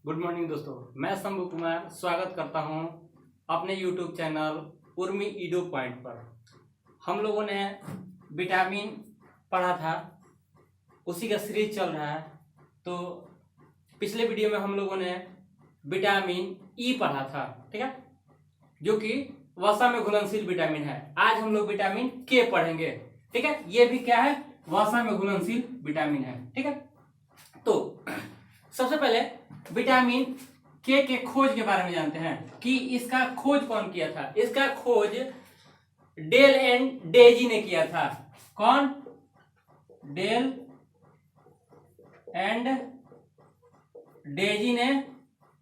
Good morning दोस्तों, मैं शंभू कुमार स्वागत करता हूं अपने यूट्यूब चैनल उर्मी ईडो पॉइंट पर। हम लोगों ने विटामिन पढ़ा था, उसी का सीरीज चल रहा है। तो पिछले वीडियो में हम लोगों ने विटामिन ई पढ़ा था, ठीक है, जो कि वसा में घुलनशील विटामिन है। आज हम लोग विटामिन के पढ़ेंगे, ठीक है। ये भी क्या है? वसा में घुलनशील विटामिन है, ठीक है। तो सबसे पहले विटामिन के खोज के बारे में जानते हैं कि इसका खोज कौन किया था। इसका खोज डेल एंड डेजी ने किया था। कौन? डेल एंड डेजी ने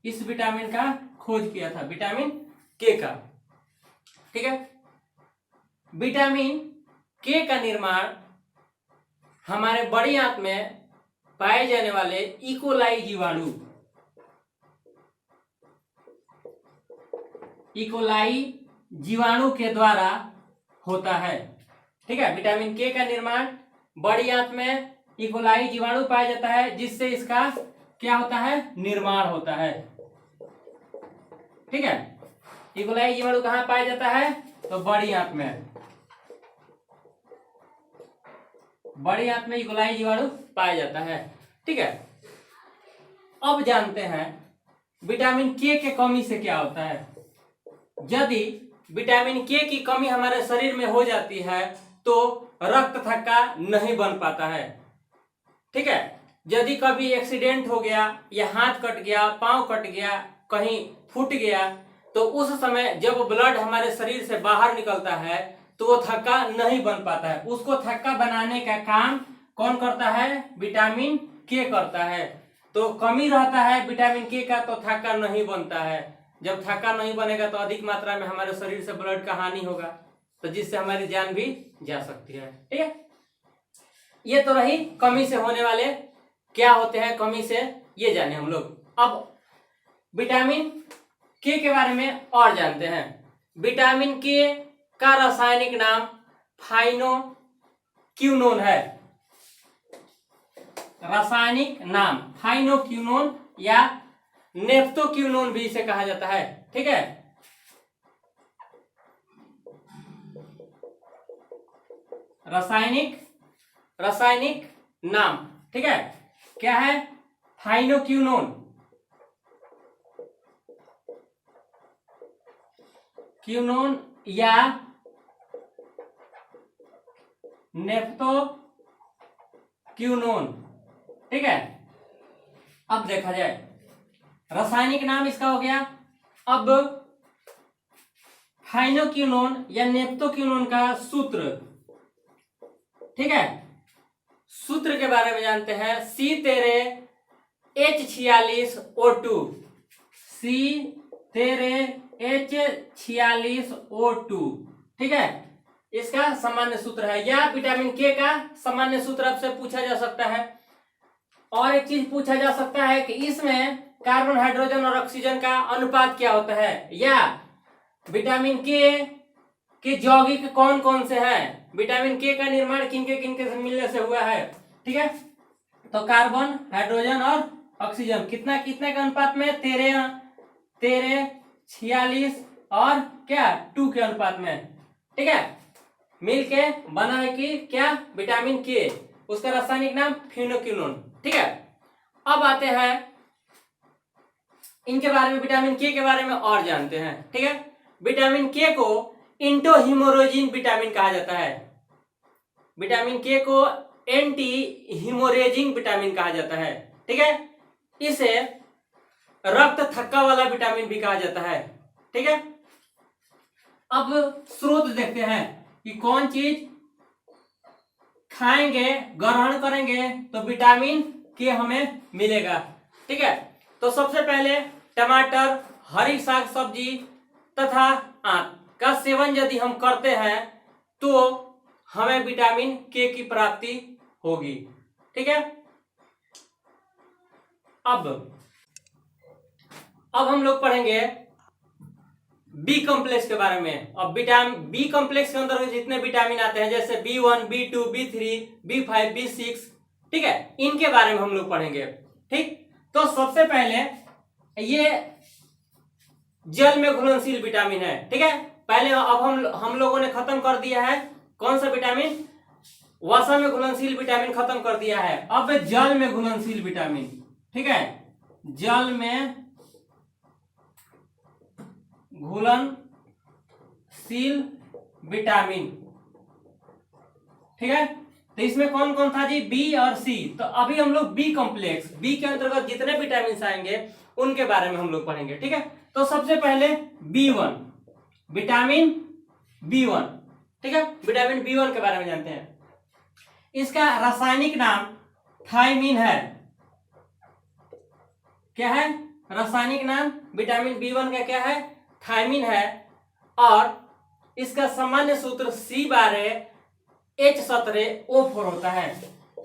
इस विटामिन का खोज किया था, विटामिन के का, ठीक है। विटामिन के का निर्माण हमारे बड़ी आंत में पाए जाने वाले इकोलाई जीवाणु के द्वारा होता है, ठीक है। विटामिन के का निर्माण बड़ी आंत में इकोलाई जीवाणु पाया जाता है, जिससे इसका क्या होता है? निर्माण होता है, ठीक है। इकोलाई जीवाणु कहां पाया जाता है? तो बड़ी आंत में। बड़ी आंत में इकोलाई जीवाणु पाया जाता है, ठीक है। अब जानते हैं विटामिन के कमी से क्या होता है। यदि विटामिन के की कमी हमारे शरीर में हो जाती है तो रक्त थक्का नहीं बन पाता है, ठीक है। यदि कभी एक्सीडेंट हो गया या हाथ कट गया, पांव कट गया, कहीं फूट गया, तो उस समय जब ब्लड हमारे शरीर से बाहर निकलता है तो वो थक्का नहीं बन पाता है। उसको थक्का बनाने का काम कौन करता है? विटामिन के करता है। तो कमी रहता है विटामिन के का तो थक्का नहीं बनता है। जब थक्का नहीं बनेगा तो अधिक मात्रा में हमारे शरीर से ब्लड का हानि होगा, तो जिससे हमारी जान भी जा सकती है, ठीक है। ये तो रही कमी से होने वाले क्या होते हैं, कमी से ये जाने हम लोग। अब विटामिन के बारे में और जानते हैं। विटामिन के का रासायनिक नाम फाइनोक्विनोन है। रासायनिक नाम फाइनोक्विनोन या नेफ्थोक्विनोन भी इसे कहा जाता है, ठीक है। रासायनिक नाम, ठीक है, क्या है? फाइनोक्विनोन, क्विनोन या नेफ्थोक्विनोन, ठीक है। अब देखा जाए रासायनिक नाम इसका हो गया। अब फाइनोक्विनोन या नेफ्थोक्विनोन का सूत्र, ठीक है, सूत्र के बारे में जानते हैं। C13H46O2, C13H46O2, ठीक है, इसका सामान्य सूत्र है। या विटामिन के का सामान्य सूत्र आपसे पूछा जा सकता है। और एक चीज पूछा जा सकता है कि इसमें कार्बन, हाइड्रोजन और ऑक्सीजन का अनुपात क्या होता है, या विटामिन के यौगिक कौन कौन से हैं, विटामिन के का निर्माण किनके किनके से मिलने से हुआ है, ठीक है। तो कार्बन, हाइड्रोजन और ऑक्सीजन कितना कितने के अनुपात में? 13, 46 और क्या 2 के अनुपात में, ठीक है, मिलके बना है कि क्या? विटामिन के। उसका रासायनिक नाम फिनोक्विनोन, ठीक है। अब आते हैं इनके बारे में, विटामिन के बारे में और जानते हैं, ठीक है। विटामिन के को एंटीहीमोरोजिन विटामिन कहा जाता है। विटामिन के को एंटी हीमोरेजिंग विटामिन कहा जाता है, ठीक है। इसे रक्त थक्का वाला विटामिन भी कहा जाता है, ठीक है। अब स्रोत देखते हैं कि कौन चीज खाएंगे, ग्रहण करेंगे तो विटामिन के हमें मिलेगा, ठीक है। तो सबसे पहले टमाटर, हरी साग सब्जी तथा आंत का सेवन यदि हम करते हैं तो हमें विटामिन के की प्राप्ति होगी, ठीक है। अब हम लोग पढ़ेंगे बी कॉम्प्लेक्स के बारे में। अब विटामिन बी कॉम्प्लेक्स के अंदर जितने विटामिन आते हैं, जैसे B1, B2, B3, B5, B6, ठीक है, इनके बारे में हम लोग पढ़ेंगे, ठीक। तो सबसे पहले ये जल में घुलनशील विटामिन है। ठीक है, पहले अब हम लोगों ने खत्म कर दिया है कौन सा विटामिन, वसा में घुलनशील विटामिन खत्म कर दिया है। अब जल में घुलनशील विटामिन। ठीक है, जल में घुलनशील विटामिन। ठीक है, तो इसमें कौन कौन था जी, बी और सी। तो अभी हम लोग बी कॉम्प्लेक्स, बी के अंतर्गत जितने विटामिन आएंगे उनके बारे में हम लोग पढ़ेंगे। ठीक है, तो सबसे पहले B1, विटामिन B1। ठीक है, विटामिन B1 के बारे में जानते हैं। इसका रासायनिक नाम थायमीन है। क्या है रासायनिक नाम विटामिन B1 का, क्या है, थायमीन है। और इसका सामान्य सूत्र C12H17O4 होता है।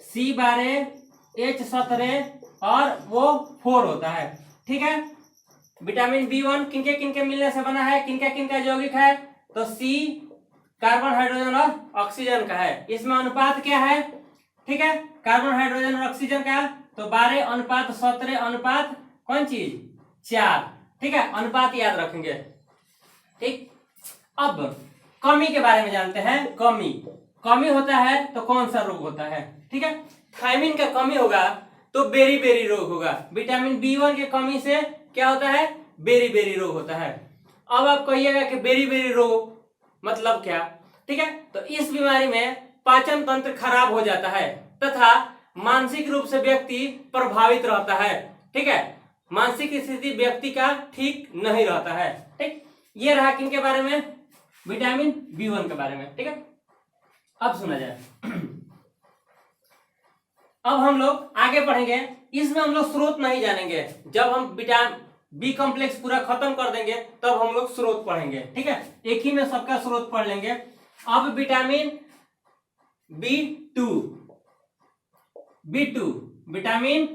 C12H17 और वो 4 होता है। ठीक है, विटामिन B1 किनके किनके मिलने से बना है, किनका किनका यौगिक है, तो C कार्बन हाइड्रोजन और ऑक्सीजन का है। इसमें अनुपात क्या है, ठीक है, कार्बन हाइड्रोजन और ऑक्सीजन का, तो 12:17 कौन चीज, 4। ठीक है, अनुपात याद रखेंगे। ठीक, अब कमी के बारे में जानते हैं। कमी होता है तो कौन सा रोग होता है। ठीक है, थायमीन का कमी होगा तो बेरी रोग होगा। विटामिन B1 की कमी से क्या होता है, बेरी रोग होता है। अब आप कहिएगा कि बेरी रोग मतलब क्या। ठीक है, तो इस बीमारी में पाचन तंत्र खराब हो जाता है तथा मानसिक रूप से व्यक्ति प्रभावित रहता है। ठीक है, मानसिक स्थिति व्यक्ति का ठीक नहीं रहता है। ठीक, ये रहा किनके बारे में, विटामिन B1 के बारे में। ठीक है, अब सुना जाए। अब हम लोग आगे पढ़ेंगे। इसमें हम लोग स्रोत नहीं जानेंगे। जब हम विटामिन बी कॉम्प्लेक्स पूरा खत्म कर देंगे तब हम लोग स्रोत पढ़ेंगे। ठीक है, एक ही में सबका स्रोत पढ़ लेंगे। अब vitamin B2, vitamin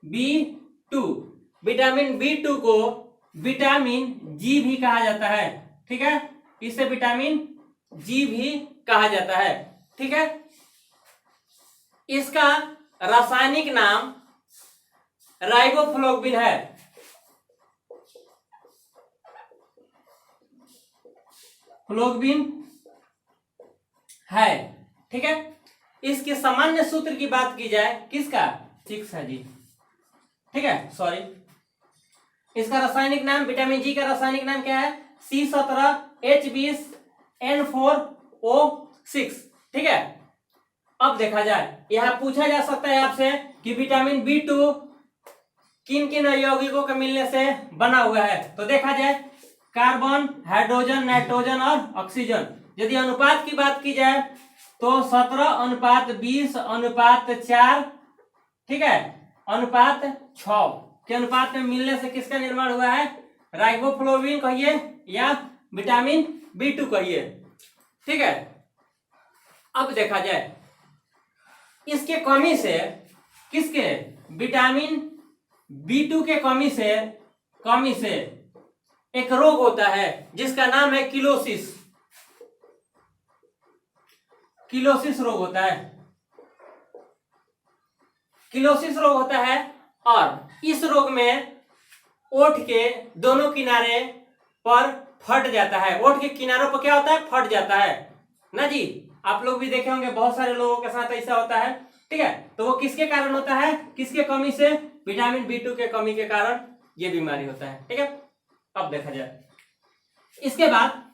B2, vitamin B2 को विटामिन G भी कहा जाता है। ठीक है, इसे विटामिन G भी कहा जाता है। ठीक है, इसका रासायनिक नाम राइबोफ्लोविन है। फ्लोविन है। ठीक है, इसके सामान्य सूत्र की बात की जाए, किसका, 6 है जी। ठीक है, सॉरी, इसका रासायनिक नाम, विटामिन जी का रासायनिक नाम क्या है, C17H20N4O6। ठीक है, अब देखा जाए, यहां पूछा जा सकता है आपसे कि विटामिन B2 किन किन यौगिकों के मिलने से बना हुआ है। तो देखा जाए, कार्बन, हाइड्रोजन, नाइट्रोजन और ऑक्सीजन। यदि अनुपात की बात की जाए तो 17:20:4, ठीक है, अनुपात 6 के अनुपात में मिलने से किसका निर्माण हुआ है, राइबोफ्लोविन कहिए या विटामिन B2 कहिए। ठीक है, अब देखा जाए, इसके कमी से, किसके, विटामिन B2 के कमी से एक रोग होता है जिसका नाम है किलोसिस रोग होता है। किलोसिस रोग होता है और इस रोग में ओठ के दोनों किनारे पर फट जाता है। ओठ के किनारों पर क्या होता है, फट जाता है ना जी। आप लोग भी देखे होंगे, बहुत सारे लोगों के साथ ऐसा होता है। ठीक है, तो वो किसके कारण होता है, किसके कमी से, विटामिन B2 के कमी के कारण ये बीमारी होता है। ठीक है, अब देखा जाए, इसके बाद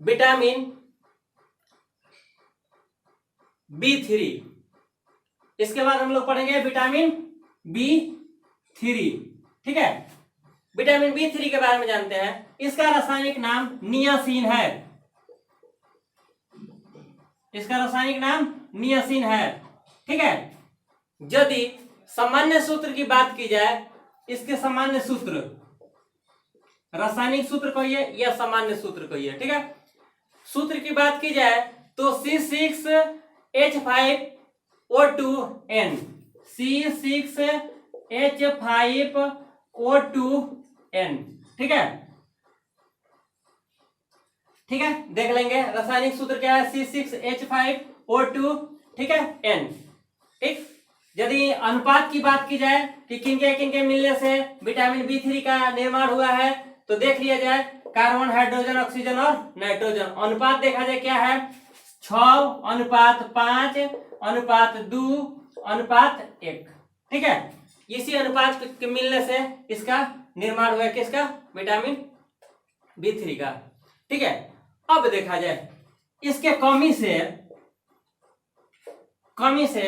विटामिन B3, इसके बाद हम लोग पढ़ेंगे विटामिन B3। ठीक है, विटामिन B3 के बारे में जानते हैं। इसका रासायनिक नाम नियासिन है। इसका रासायनिक नाम नियासिन है। ठीक है, यदि सामान्य सूत्र की बात की जाए, इसके सामान्य सूत्र, रासायनिक सूत्र कहिए या सामान्य सूत्र कहिए। ठीक है, सूत्र की बात की जाए तो C6H5O2N, C6H5O2N। ठीक है, ठीक है, देख लेंगे। रासायनिक सूत्र क्या है, C6H5O2, ठीक है, N। ठीक, यदि अनुपात की बात की जाए कि किनके मिलने से विटामिन B3 का निर्माण हुआ है, तो देख लिया जाए कार्बन, हाइड्रोजन, ऑक्सीजन और नाइट्रोजन। अनुपात देखा जाए क्या है, 6:5:2:1। ठीक है, इसी अनुपात के मिलने से इसका निर्माण हुआ है, किसका, विटामिन B3 का। ठीक है, अब देखा जाए इसके कमी से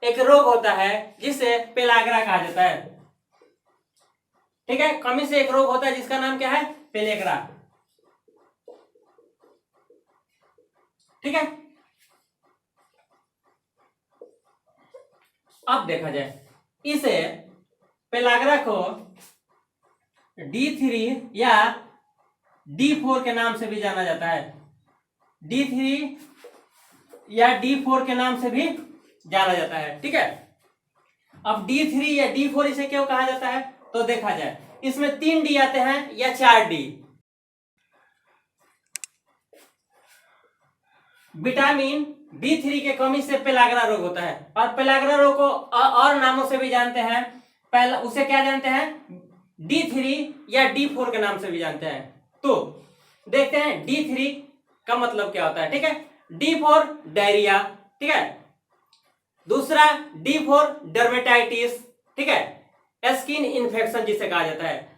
एक रोग होता है जिसे पेलाग्रा कहा जाता है। ठीक है, कमी से एक रोग होता है जिसका नाम क्या है, पेलेग्रा। ठीक है, अब देखा जाए इसे पेलाग्रा को D3 या D4 के नाम से भी जाना जाता है। D3 या D4 के नाम से भी जाना जाता है। ठीक है, अब D3 या D4 इसे क्यों कहा जाता है, तो देखा जाए इसमें 3 D आते हैं या 4 D। विटामिन B3 के कमी से पेलाग्रा रोग होता है, और पेलाग्रा रोग को और नामों से भी जानते हैं। पहला उसे क्या जानते हैं, D3 या D4 के नाम से भी जानते हैं। तो देखते हैं D3 का मतलब क्या होता है। ठीक है, D4 डायरिया, ठीक है, दूसरा D4 डर्मेटाइटिस, ठीक है, स्किन इन्फेक्शन जिसे कहा जाता है।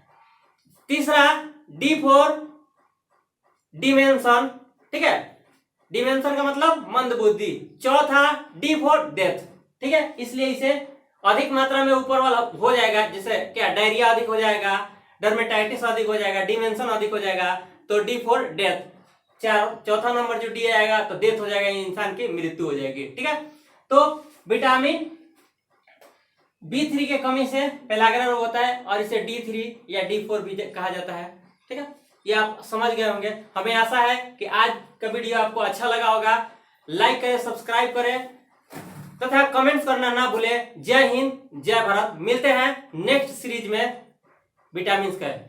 तीसरा D4 डिमेंशन, ठीक है, डिमेंशन का मतलब मंदबुद्धि। चौथा D4 डेथ। ठीक है, इसलिए इसे अधिक मात्रा में ऊपर वाला हो जाएगा, जैसे क्या, डायरिया अधिक हो जाएगा, डर्मेटाइटिस अधिक हो जाएगा, डिमेंशन अधिक हो जाएगा, तो D4 डेथ। चौथा नंबर जो D आएगा तो डेथ हो जाएगा, इंसान की मृत्यु हो जाएगी। ठीक है, तो विटामिन B3 के कमी से पेलाग्रा रोग होता है, और इसे D3 या D4 भी कहा जाता है। ठीक है, ये आप समझ गए होंगे। हमें आशा है कि आज का वीडियो आपको अच्छा लगा होगा। लाइक करें, सब्सक्राइब करें तथा कमेंट्स करना ना भूलें। जय हिंद, जय भारत। मिलते हैं नेक्स्ट सीरीज में विटामिन का।